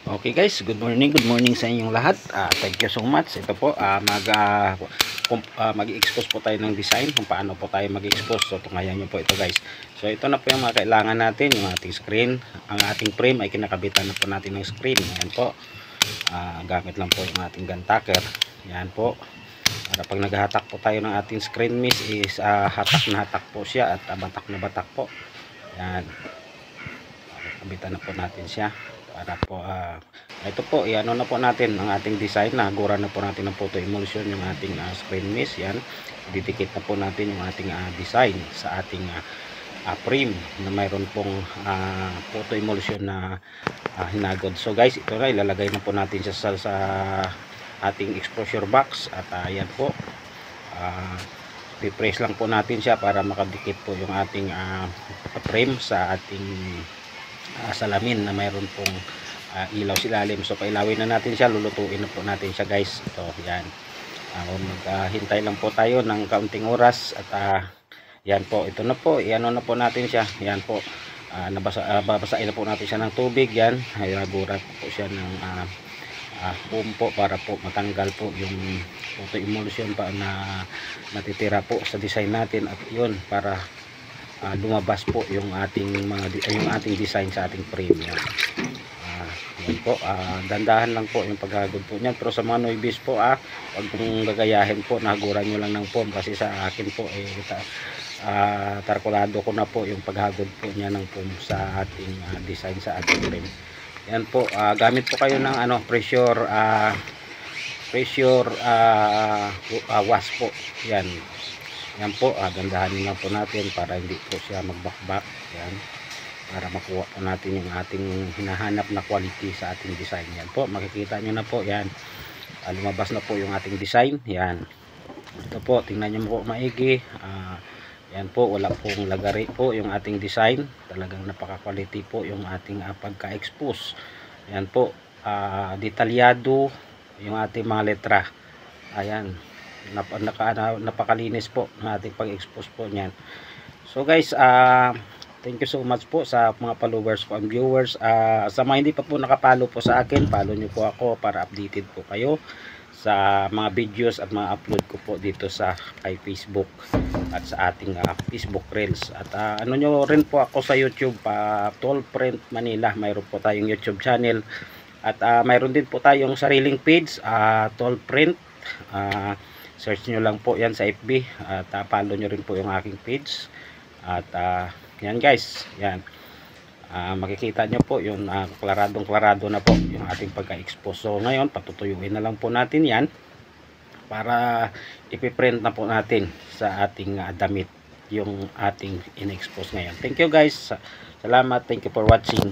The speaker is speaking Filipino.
Okay guys, good morning sa inyong lahat. Thank you so much. Ito po, mag-expose po tayo ng design kung paano po tayo mag-expose. So, tungayan nyo po ito guys. So, ito na po yung mga kailangan natin, yung ating screen. Ang ating frame ay kinakabitan na po natin ng screen. Yan po. Gamit lang po yung ating gun tacker. Yan po. Para pag naghahatak po tayo ng ating screen miss is hatak na hatak po siya at batak na batak po. Yan. Kabitan na po natin siya. Para po ito po, iano na po natin ang ating design. Nagura na po natin ng photo emulsion yung ating screen miss. Yan, didikit na po natin yung ating design sa ating frame na mayroon pong photo emulsion na hinagod. So guys, ito na, ilalagay na po natin siya sa ating exposure box. At yan po, i-press lang po natin siya para makadikit po yung ating frame sa ating salamin na mayroon pong ilaw silalim. So pailawin na natin siya, lulutuin na po natin siya guys. Ito, yan. Maghintay lang po tayo ng kaunting oras at yan po, ito na po, iano na po natin siya. Yan po, babasain na po natin siya ng tubig. Yan, gurat po siya ng foam po para po matanggal po yung photo emulsion pa na natitira po sa design natin. At yun, para lumabas po yung ating yung ating design sa ating frame. Yan. Yan po, dandahan lang po yung paghagod po niyan. Pero sa mga novice po, wag pong gagayahin po, naguran nyo lang ng foam. Kasi sa akin po tarkulado ko na po yung paghagod po niya ng foam sa ating design sa ating frame. Yan po, gamit po kayo ng pressure wash po. Yan. Yan po, gandahanin lang po natin para hindi po siya magbakbak. Yan, para makuha po natin yung ating hinahanap na quality sa ating design. Yan po, makikita nyo na po. Yan, lumabas na po yung ating design. Yan, ito po, tingnan nyo po maigi. Yan po, wala pong lagari po yung ating design. Talagang napaka quality po yung ating pagka-expose. Yan po, detalyado yung ating mga letra. Ayan, napakalinis po ng ating pag-expose po niyan. So guys, thank you so much po sa mga followers po and viewers. Sa mga hindi pa po nakapalo po sa akin, follow nyo po ako para updated po kayo sa mga videos at mga upload ko po dito sa Facebook at sa ating Facebook Reels. At ano nyo rin po ako sa YouTube, Tall Print Manila. Mayroon po tayong YouTube channel at mayroon din po tayong sariling page, Tall Print. Search nyo lang po yan sa FB at follow nyo rin po yung aking page. At yan guys, yan, makikita nyo po yung klaradong-klarado na po yung ating pagka-expose. So ngayon, patutuyuin na lang po natin yan para ipiprint na po natin sa ating damit yung ating in-expose ngayon. Thank you guys, salamat, thank you for watching.